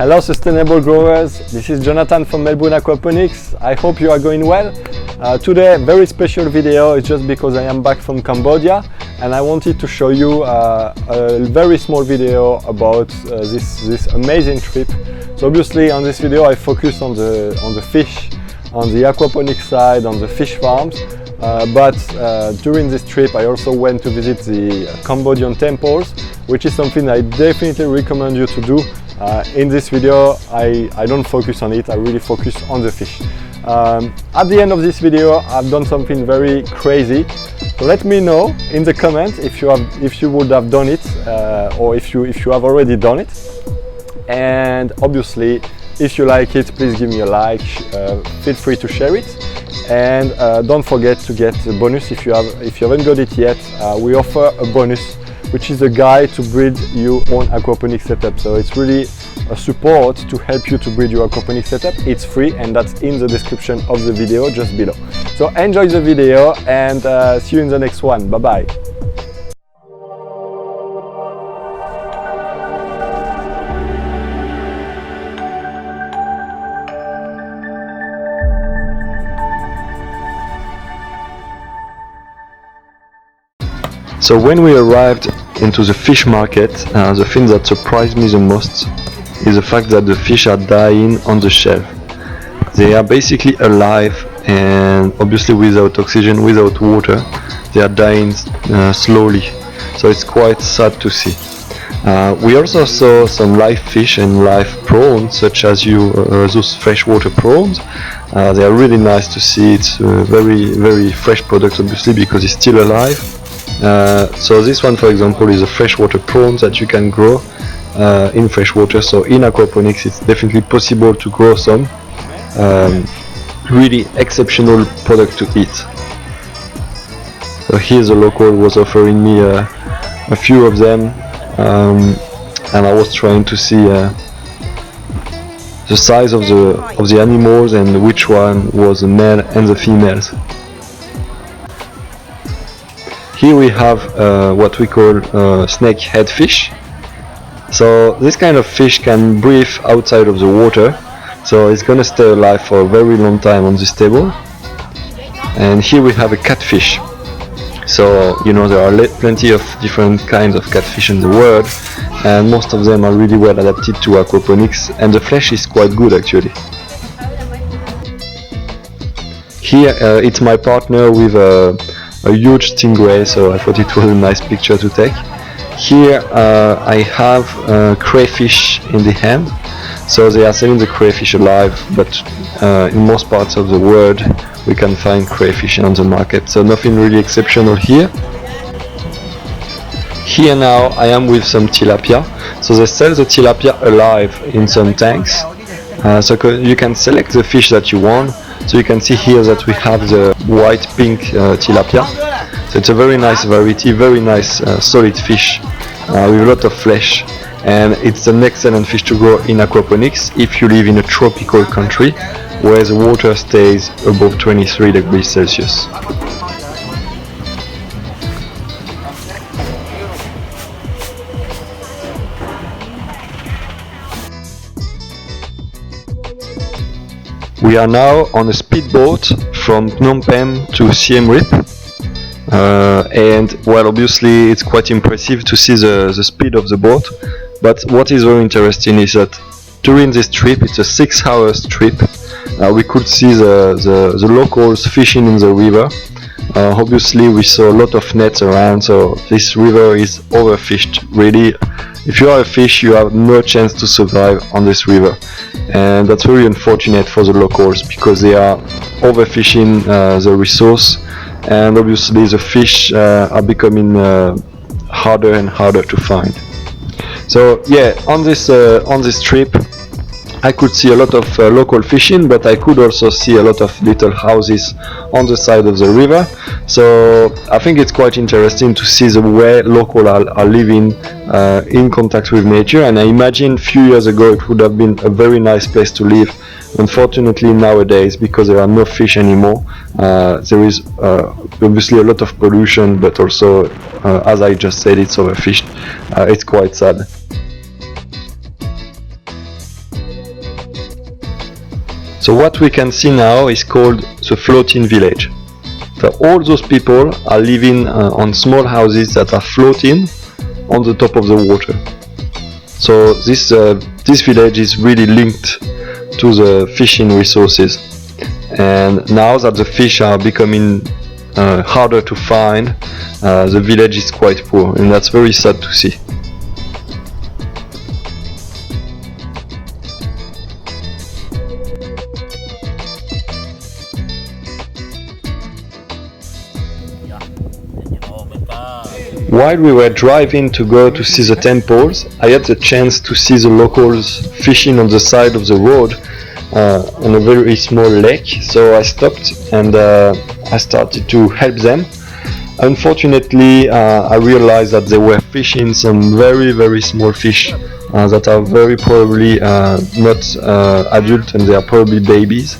Hello sustainable growers, this is Jonathan from Melbourne Aquaponics. I hope you are going well. Today very special video, it's just because I am back from Cambodia and I wanted to show you a very small video about this amazing trip. So obviously on this video I focus on the fish, on the aquaponics side, on the fish farms. But during this trip I also went to visit the Cambodian temples, which is something I definitely recommend you to do. In this video I don't focus on it, I really focus on the fish. At the end of this video I've done something very crazy. So let me know in the comments if you would have done it or if you have already done it. And obviously if you like it, please give me a like, feel free to share it. And don't forget to get a bonus if you haven't got it yet. We offer a bonus, which is a guide to build your own aquaponics setup. So it's really a support to help you to build your aquaponics setup. It's free and that's in the description of the video just below. So enjoy the video and see you in the next one. Bye bye. So when we arrived into the fish market, the thing that surprised me the most is the fact that the fish are dying on the shelf. They are basically alive and obviously without oxygen, without water, they are dying slowly. So it's quite sad to see. We also saw some live fish and live prawns, such as those freshwater prawns. They are really nice to see. It's a very fresh product, obviously, because it's still alive. So this one, for example, is a freshwater prawn that you can grow in freshwater. So in aquaponics it's definitely possible to grow some really exceptional product to eat. So here the local was offering me a few of them and I was trying to see the size of the animals and which one was the male and the females. Here we have what we call snakehead fish. So this kind of fish can breathe outside of the water, so it's gonna stay alive for a very long time on this table. And here we have a catfish. So you know there are plenty of different kinds of catfish in the world, and most of them are really well adapted to aquaponics, and the flesh is quite good actually. Here it's my partner with a huge stingray, so I thought it was a nice picture to take. Here I have crayfish in the hand. So they are selling the crayfish alive, but in most parts of the world we can find crayfish on the market, so nothing really exceptional here. Here now I am with some tilapia. So they sell the tilapia alive in some tanks, so you can select the fish that you want. So you can see here that we have the white pink tilapia. So it's a very nice variety, very nice solid fish with a lot of flesh, and it's an excellent fish to grow in aquaponics if you live in a tropical country where the water stays above 23 degrees Celsius. We are now on a speedboat from Phnom Penh to Siem Reap, and well, obviously it's quite impressive to see the speed of the boat, but what is very interesting is that during this trip, it's a 6 hours trip, we could see the locals fishing in the river. Obviously we saw a lot of nets around, so this river is overfished really. If you are a fish, you have no chance to survive on this river, and that's very unfortunate for the locals because they are overfishing the resource, and obviously the fish are becoming harder and harder to find. So yeah, on this trip I could see a lot of local fishing, but I could also see a lot of little houses on the side of the river. So I think it's quite interesting to see the way local are living in contact with nature, and I imagine a few years ago it would have been a very nice place to live. Unfortunately nowadays, because there are no fish anymore, there is obviously a lot of pollution, but also as I just said, it's overfished. It's quite sad. So what we can see now is called the floating village. So all those people are living on small houses that are floating on the top of the water. So this village is really linked to the fishing resources. And now that the fish are becoming harder to find, the village is quite poor, and that's very sad to see. While we were driving to go to see the temples, I had the chance to see the locals fishing on the side of the road on a very small lake, so I stopped and I started to help them. Unfortunately, I realized that they were fishing some very small fish that are very probably not adult, and they are probably babies.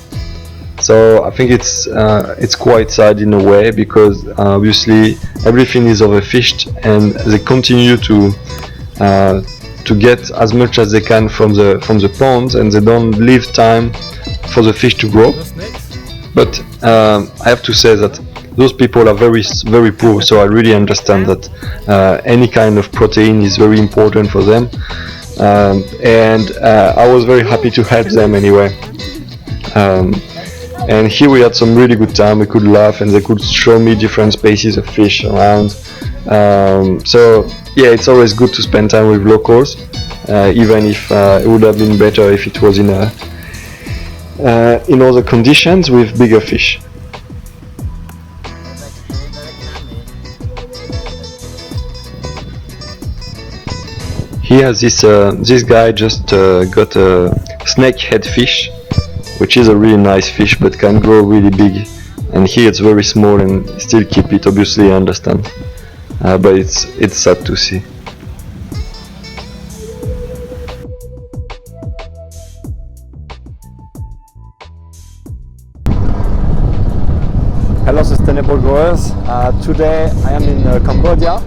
So I think it's quite sad in a way, because obviously everything is overfished, and they continue to get as much as they can from the ponds, and they don't leave time for the fish to grow. But I have to say that those people are very poor, so I really understand that any kind of protein is very important for them, and I was very happy to help them anyway. And here we had some really good time. We could laugh, and they could show me different species of fish around. So yeah, it's always good to spend time with locals, even if it would have been better if it was in other conditions with bigger fish. Here this guy just got a snakehead fish, which is a really nice fish but can grow really big, and here it's very small and still keep it, obviously I understand, but it's sad to see. Hello sustainable growers, today I am in Cambodia,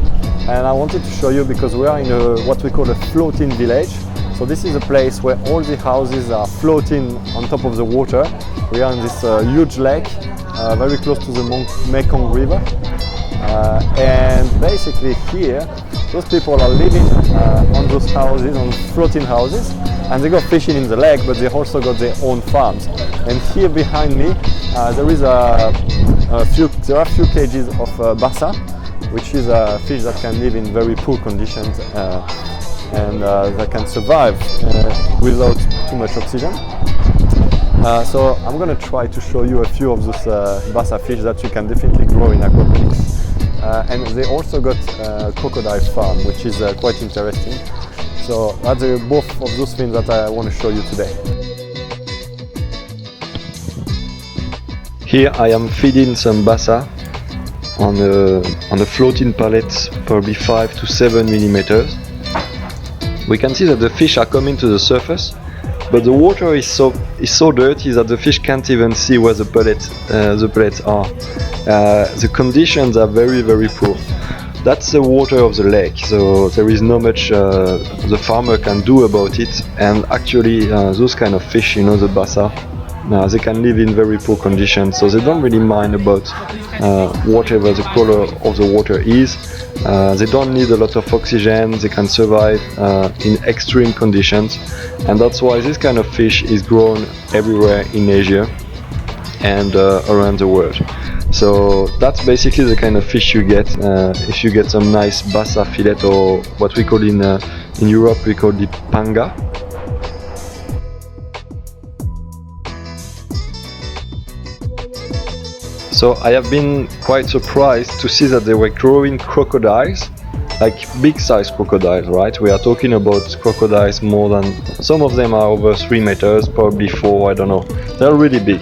and I wanted to show you, because we are in what we call a floating village. So this is a place where all the houses are floating on top of the water. We are in this huge lake, very close to the Mekong River. And basically here, those people are living on those houses, on floating houses, and they go fishing in the lake, but they also got their own farms. And here behind me, there are a few cages of Basa, which is a fish that can live in very poor conditions. And that can survive without too much oxygen. So I'm going to try to show you a few of those Basa fish that you can definitely grow in aquaponics. And they also got a crocodile farm, which is quite interesting. So that's both of those things that I want to show you today. Here I am feeding some Basa on a floating pallet, probably 5 to 7 millimeters. We can see that the fish are coming to the surface, but the water is so dirty that the fish can't even see where the pellets are. The conditions are very poor. That's the water of the lake, so there is not much the farmer can do about it. And actually those kind of fish, the Basa, they can live in very poor conditions, so they don't really mind about whatever the color of the water is. They don't need a lot of oxygen, they can survive in extreme conditions, and that's why this kind of fish is grown everywhere in Asia and around the world. So that's basically the kind of fish you get if you get some nice Basa fillet, or what we call in Europe we call the panga. So I have been quite surprised to see that they were growing crocodiles, like big size crocodiles, right? We are talking about crocodiles more than, some of them are over 3 meters, probably 4, I don't know. They're really big.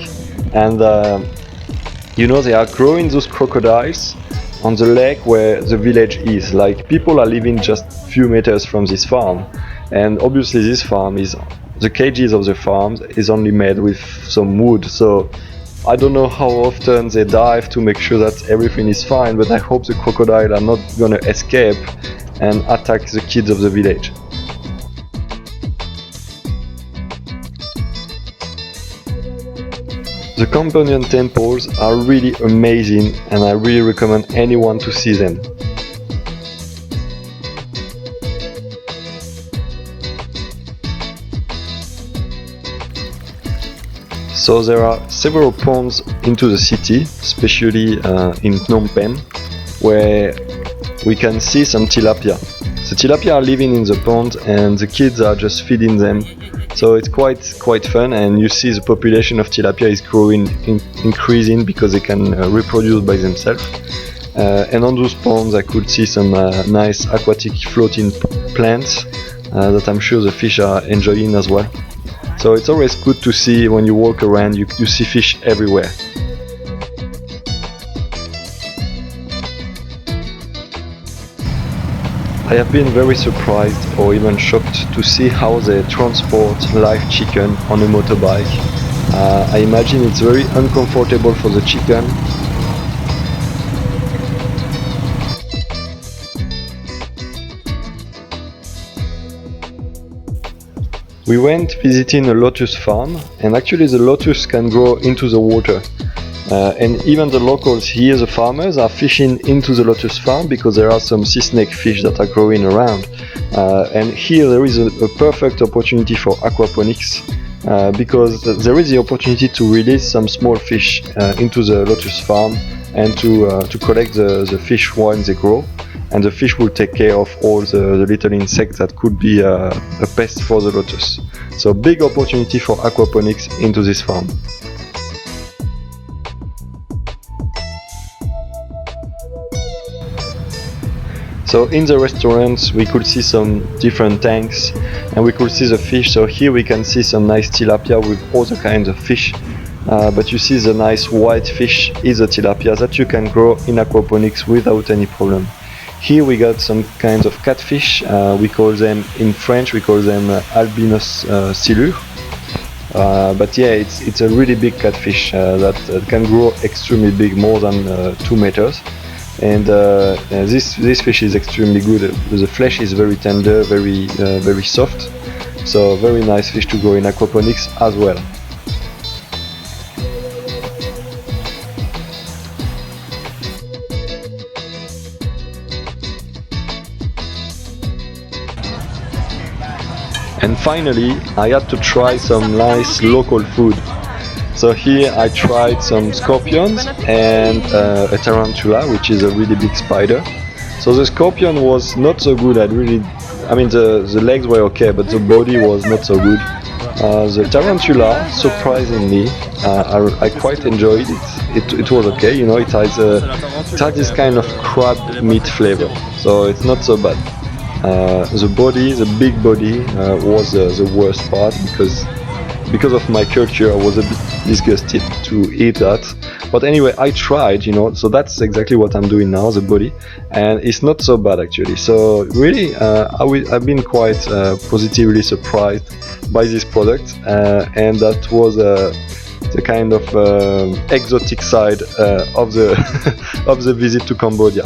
And they are growing those crocodiles on the lake where the village is. Like, people are living just a few meters from this farm. And obviously this farm is, the cages of the farm is only made with some wood. So I don't know how often they dive to make sure that everything is fine, but I hope the crocodiles are not gonna escape and attack the kids of the village. The Cambodian temples are really amazing and I really recommend anyone to see them. So there are several ponds into the city, especially in Phnom Penh, where we can see some tilapia. The tilapia are living in the pond and the kids are just feeding them. So it's quite fun, and you see the population of tilapia is growing, increasing because they can reproduce by themselves. And on those ponds I could see some nice aquatic floating plants that I'm sure the fish are enjoying as well. So it's always good to see when you walk around, you see fish everywhere. I have been very surprised or even shocked to see how they transport live chicken on a motorbike. I imagine it's very uncomfortable for the chicken. We went visiting a lotus farm, and actually the lotus can grow into the water. And even the locals here, the farmers, are fishing into the lotus farm because there are some sea snake fish that are growing around. And here there is a perfect opportunity for aquaponics because there is the opportunity to release some small fish into the lotus farm and to collect the fish when they grow. And the fish will take care of all the little insects that could be a pest for the lotus. So big opportunity for aquaponics into this farm. So in the restaurants we could see some different tanks and we could see the fish. So here we can see some nice tilapia with other kinds of fish. But you see the nice white fish is a tilapia that you can grow in aquaponics without any problem. Here we got some kinds of catfish. We call them, in French, we call them albinos silure. But yeah, it's a really big catfish that can grow extremely big, more than 2 meters. And this fish is extremely good. The flesh is very tender, very soft. So very nice fish to grow in aquaponics as well. And finally, I had to try some nice local food. So here I tried some scorpions and a tarantula, which is a really big spider. So the scorpion was not so good. I mean the legs were okay, but the body was not so good. The tarantula, surprisingly, I quite enjoyed it. It was okay, you know. It had this kind of crab meat flavor, so it's not so bad. The big body was the worst part because of my culture. I was a bit disgusted to eat that. But anyway, I tried, you know, so that's exactly what I'm doing now, the body, and it's not so bad actually. So really, I've been quite positively surprised by this product, and that was the kind of exotic side of the of the visit to Cambodia.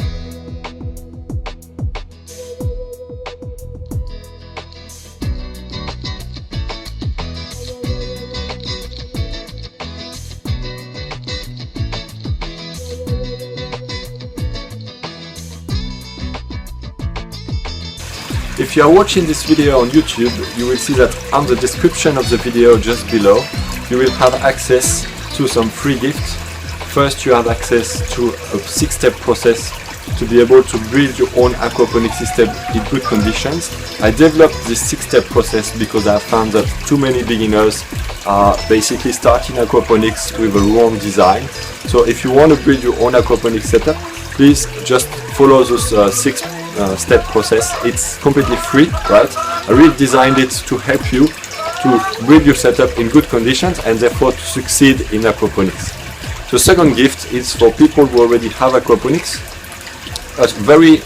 If you are watching this video on YouTube, you will see that on the description of the video just below, you will have access to some free gifts. First, you have access to a 6-step process to be able to build your own aquaponics system in good conditions. I developed this 6-step process because I found that too many beginners are basically starting aquaponics with a wrong design. So if you want to build your own aquaponics setup, please just follow this 6-step process. It's completely free, right? I really designed it to help you to build your setup in good conditions and therefore to succeed in aquaponics. The second gift is for people who already have aquaponics. A very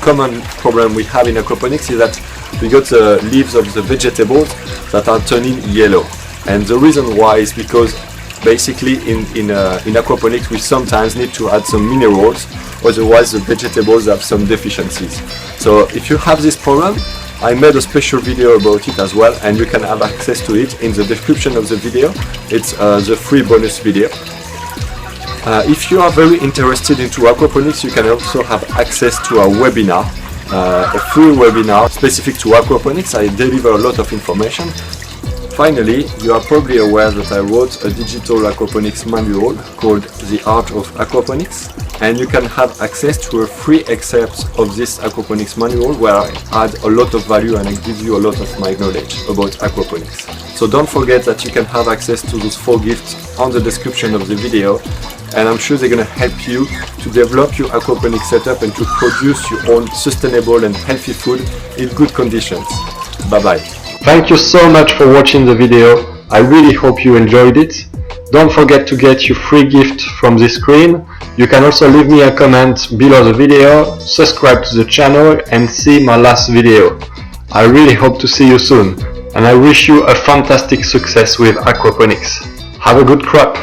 common problem we have in aquaponics is that we got the leaves of the vegetables that are turning yellow, and the reason why is because basically in aquaponics we sometimes need to add some minerals, otherwise the vegetables have some deficiencies. So if you have this problem, I made a special video about it as well, and you can have access to it in the description of the video. It's the free bonus video. If you are very interested into aquaponics, you can also have access to a webinar, a free webinar specific to aquaponics. I deliver a lot of information. Finally, you are probably aware that I wrote a digital aquaponics manual called The Art of Aquaponics, and you can have access to a free excerpt of this aquaponics manual where I add a lot of value and I give you a lot of my knowledge about aquaponics. So don't forget that you can have access to those 4 gifts on the description of the video, and I'm sure they're going to help you to develop your aquaponics setup and to produce your own sustainable and healthy food in good conditions. Bye bye. Thank you so much for watching the video. I really hope you enjoyed it. Don't forget to get your free gift from this screen. You can also leave me a comment below the video, subscribe to the channel and see my last video. I really hope to see you soon, and I wish you a fantastic success with aquaponics. Have a good crop!